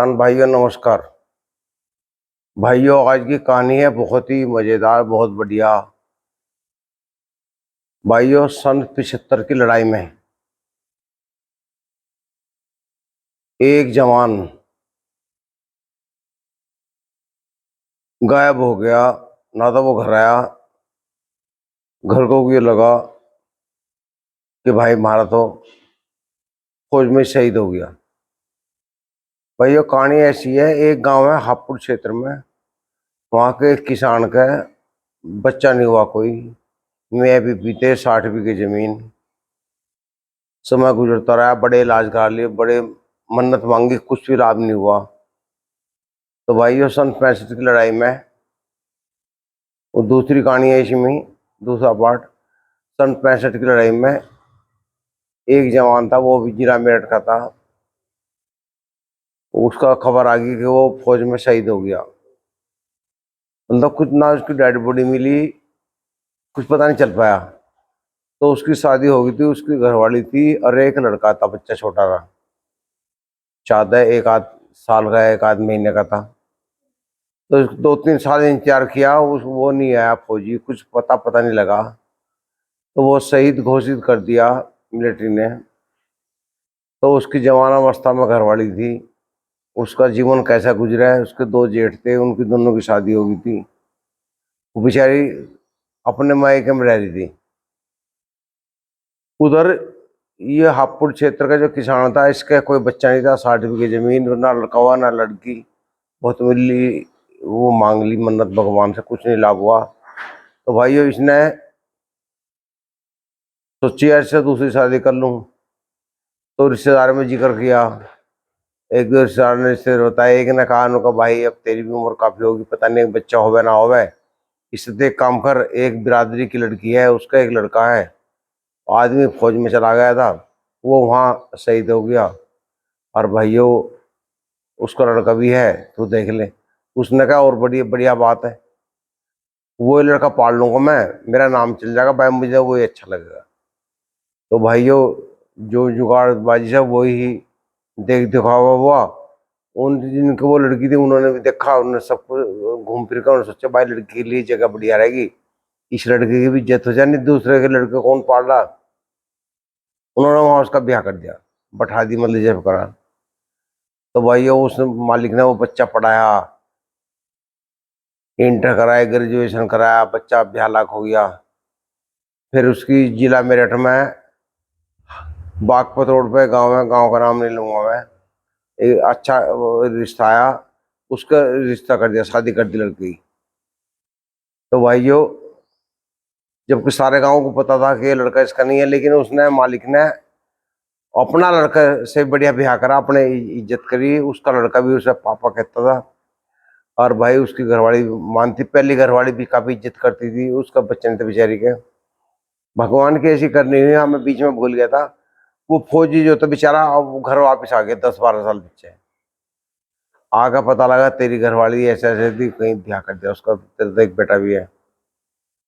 किसान भाइयों नमस्कार। भाइयों आज की कहानी है बहुत ही मजेदार, बहुत बढ़िया। भाइयों सन 75 की लड़ाई में एक जवान गायब हो गया। ना तो वो घर आया, घर को ये लगा कि भाई हमारा तो फौज में शहीद हो गया। भाइयों कहानी ऐसी है, एक गांव है हापुड़ क्षेत्र में। वहाँ के एक किसान का बच्चा नहीं हुआ कोई। मैं भी बीते 60 बीघे जमीन। समय गुजरता रहा, बड़े इलाज करा लिए, बड़े मन्नत मांगी, कुछ भी लाभ नहीं हुआ। तो भाइयों सन 65 की लड़ाई में वो दूसरी कहानी है इसमें, दूसरा पार्ट। सन 65 की लड़ाई में एक जवान था, वो भी जिला मेरठ का था। उसका खबर आ गई कि वो फौज में शहीद हो गया। मतलब कुछ ना उसकी डेड बॉडी मिली, कुछ पता नहीं चल पाया। तो उसकी शादी हो गई थी, उसकी घरवाली थी और एक लड़का था, बच्चा छोटा था, ज्यादा एक आध साल का, एक आध महीने का था। तो 2-3 साल इंतजार किया, वो नहीं आया फौजी, कुछ पता नहीं लगा। तो वो शहीद घोषित कर दिया मिलिट्री ने। तो उसकी जवान अवस्था में घरवाली थी। उसका जीवन कैसा गुजरा है, उसके दो जेठ थे, उनकी दोनों की शादी हो गई थी। वो बेचारी अपने मायके में रह रही थी। उधर ये हापुड़ क्षेत्र का जो किसान था, इसका कोई बच्चा नहीं था, 60 बीघे जमीन, ना लड़का हुआ ना लड़की। बहुत मिली, वो मांग ली मन्नत भगवान से, कुछ नहीं लाभ हुआ। तो भाइयों इसने सोची ऐसे दूसरी शादी कर लूं। तो रिश्तेदार में जिक्र किया। एक दो रिश्तेदार ने रिश्ते बताया, एक ने कहा उनका भाई अब तेरी भी उम्र काफी होगी, पता नहीं बच्चा होवे ना होवे, इससे तो एक काम कर, एक बिरादरी की लड़की है, उसका एक लड़का है, आदमी फौज में चला गया था, वो वहाँ शहीद हो गया, और भाइयों उसका लड़का भी है, तू देख ले। उसने कहा और बड़ी बढ़िया बात है, वो लड़का पाल लूंगा मैं, मेरा नाम चल जाएगा भाई, मुझे वो ही अच्छा लगेगा। तो भाइयों जो जुगाड़बाजी है वही देख दिखावा हुआ। उन जिनकी वो लड़की थी उन्होंने भी देखा, उन्होंने सबको घूम फिर कर उन्होंने सोचा भाई लड़की के लिए जगह बढ़िया रहेगी, इस लड़के की भी इज्जत हो जाए, नहीं दूसरे के लड़के कौन पाल रहा। उन्होंने वहां उसका ब्याह कर दिया, बैठा दी, मतलब जब करा। तो भाइयों उस मालिक ने वो बच्चा पढ़ाया, इंटर कराया, ग्रेजुएशन कराया, बच्चा ब्याह लाख हो गया। फिर उसकी जिला मेरठ में बागपत रोड पे गांव है, गांव का नाम नहीं लूंगा मैं, एक अच्छा रिश्ता आया, उसका रिश्ता कर दिया, शादी कर दी लड़की। तो भाइयों जबकि सारे गांव को पता था कि ये लड़का इसका नहीं है, लेकिन उसने मालिक ने अपना लड़का से बढ़िया ब्याह करा, अपने इज्जत करी, उसका लड़का भी उसे पापा कहता था। और भाई उसकी घरवाली मानती, पहली घरवाली भी काफी इज्जत करती थी, उसका बच्चे नहीं थे बेचारी के। भगवान की ऐसी करनी हुई, मैं बीच में भूल गया था। वो फौजी जो था बेचारा, अब वो घर वापस आ गया 10-12 साल पीछे। आगे पता लगा तेरी घरवाली ऐसे ऐसे थी, कहीं ब्याह कर दिया उसका, तेरे तो एक बेटा भी है।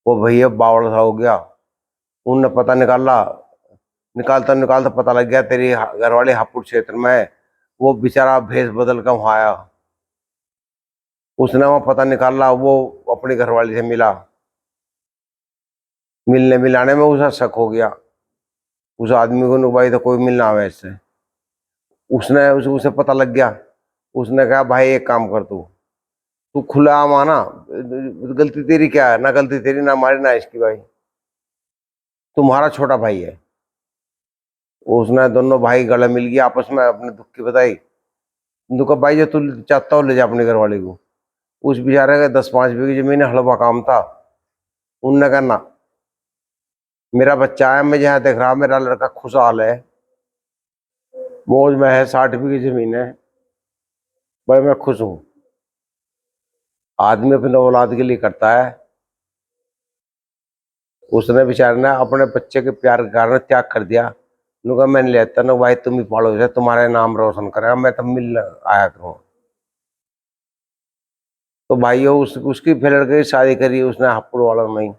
वो भैया बावड़ा सा हो गया। उनने पता निकाला, निकालता निकालता पता लग गया तेरी घरवाली हापुड़ क्षेत्र में है। वो बेचारा भेष बदल कर वहां आया, उसने वहां पता निकाला, वो अपनी घरवाली से मिला। मिलने मिलाने में उसे शक हो गया, उस आदमी को, भाई तो कोई मिलना है इससे। उसे पता लग गया। उसने कहा भाई एक काम कर, तू तू खुला आम आना, गलती तेरी क्या है, ना गलती तेरी ना हमारी ना इसकी, भाई तुम्हारा छोटा भाई है। उसने दोनों भाई गले मिल गया, आपस में अपने दुख की बताई। दुख भाई जो तू चाहता हो ले जा अपनी घरवाली को। उस बेचारे का 10-5 बीघी जमीन हलवा काम था। उनने कहा ना, मेरा बच्चा है, मैं जहाँ देख रहा, मेरा लड़का खुशहाल है, मौज में है, 60 बीघी जमीन है, भाई मैं खुश हूँ। आदमी अपने औलाद के लिए करता है। उसने बेचारे ने अपने बच्चे के प्यार के कारण त्याग कर दिया। उन्होंने कहा मैं नहीं लेता ना भाई, तुम ही पालो से, तुम्हारे नाम रोशन करेगा, मैं तो मिल आया करूँ। तो भाइयों उसकी फिर लड़के की शादी करी उसने हापुड़ वाला में।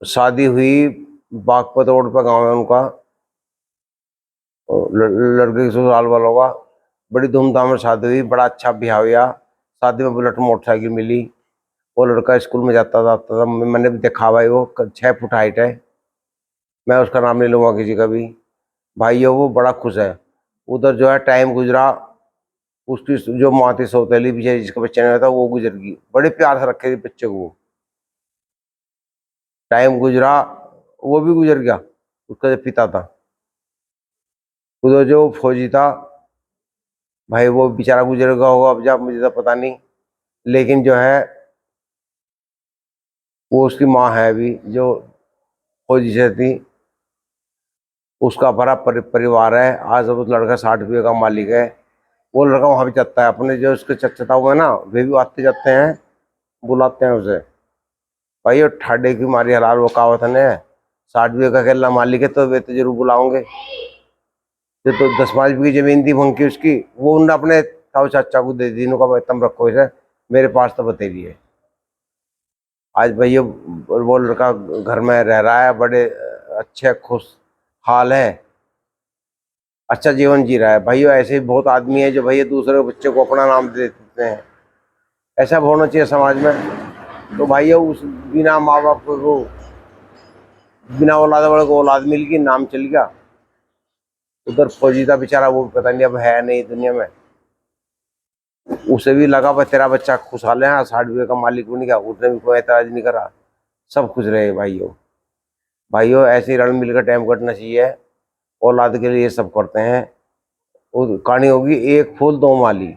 शादी हुई बागपत रोड पर, गाँव है उनका। लड़के की ससुराल वालों का। बड़ी धूमधाम से शादी हुई, बड़ा अच्छा ब्याह हुआ। शादी में बुलेट मोटरसाइकिल मिली। वो लड़का स्कूल में जाता था, मैंने भी देखा भाई, वो 6 फुट हाइट है। मैं उसका नाम नहीं लूँगा किसी का भी। भाइयों वो बड़ा खुश है। उधर जो है टाइम गुजरा, उसकी जो माँ थी सौतेली पीछे, जिसका बच्चा नहीं था, वो गुजर गई। बड़े प्यार से रखे थे बच्चे को। टाइम गुजरा, वो भी गुजर गया, उसका जो पिता था। उधर जो फौजी था भाई, वो बेचारा गुजर गया होगा अब, जब मुझे तो पता नहीं, लेकिन जो है वो उसकी माँ है अभी, जो फौजी से थी, उसका बड़ा परिवार है। आज उस लड़का 60 रुपये का मालिक है। वो लड़का वहाँ भी जाता है, अपने जो उसके चचता हुए ना, वे भी आते जाते हैं, बुलाते हैं उसे। भाई वो ठाडे की मारी हलाल, वो कहावत है ना, 60 रुपये का अकेला मालिक है, तो वे तो जरूर बुलाओगे। जो तो 10-5 बीघी जमीन थी भंग की उसकी, वो उन्होंने अपने ताऊ चाचा को दे दी। इन्हों का तुम रखो इसे, मेरे पास तो बतेरी है। आज भैया वो लड़का घर में रह रहा है, बड़े अच्छे खुश हाल है, अच्छा जीवन जी रहा है। भैया ऐसे भी बहुत आदमी है जो भैया दूसरे बच्चे को अपना नाम दे देते हैं। ऐसा होना चाहिए समाज में। तो भैया उस बिना माँ बाप को, बिना औलाद वाले को औलाद मिल गई, नाम चल गया। उधर फौजी था बेचारा, वो पता नहीं अब है नहीं दुनिया में। उसे भी लगा भाई तेरा बच्चा खुशहाल है, 60 रुपये का मालिक बन गया, उसने भी कोई ऐतराज नहीं करा। सब खुश रहे भाइयों। भाइयों ऐसे ही रल मिलकर टाइम कटना चाहिए। औलाद के लिए ये सब करते हैं। वो कहानी होगी, एक फूल दो माली,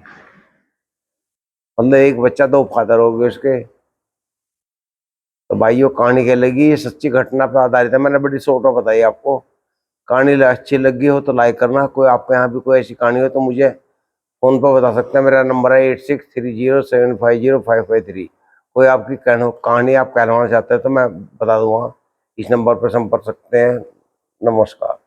मतलब एक बच्चा दो फादर हो गए उसके। तो भाइयों कहानी क्या लगी, ये सच्ची घटना पर आधारित है, मैंने बड़ी शॉर्ट में बताई आपको। कहानी अच्छी लगी हो तो लाइक करना। कोई आपके यहाँ भी कोई ऐसी कहानी हो तो मुझे फोन पर बता सकते हैं। मेरा नंबर है 8630750553। कोई आपकी कहानी आप कहलवाना चाहते हैं तो मैं बता दूंगा। इस नंबर पर संपर्क सकते हैं। नमस्कार।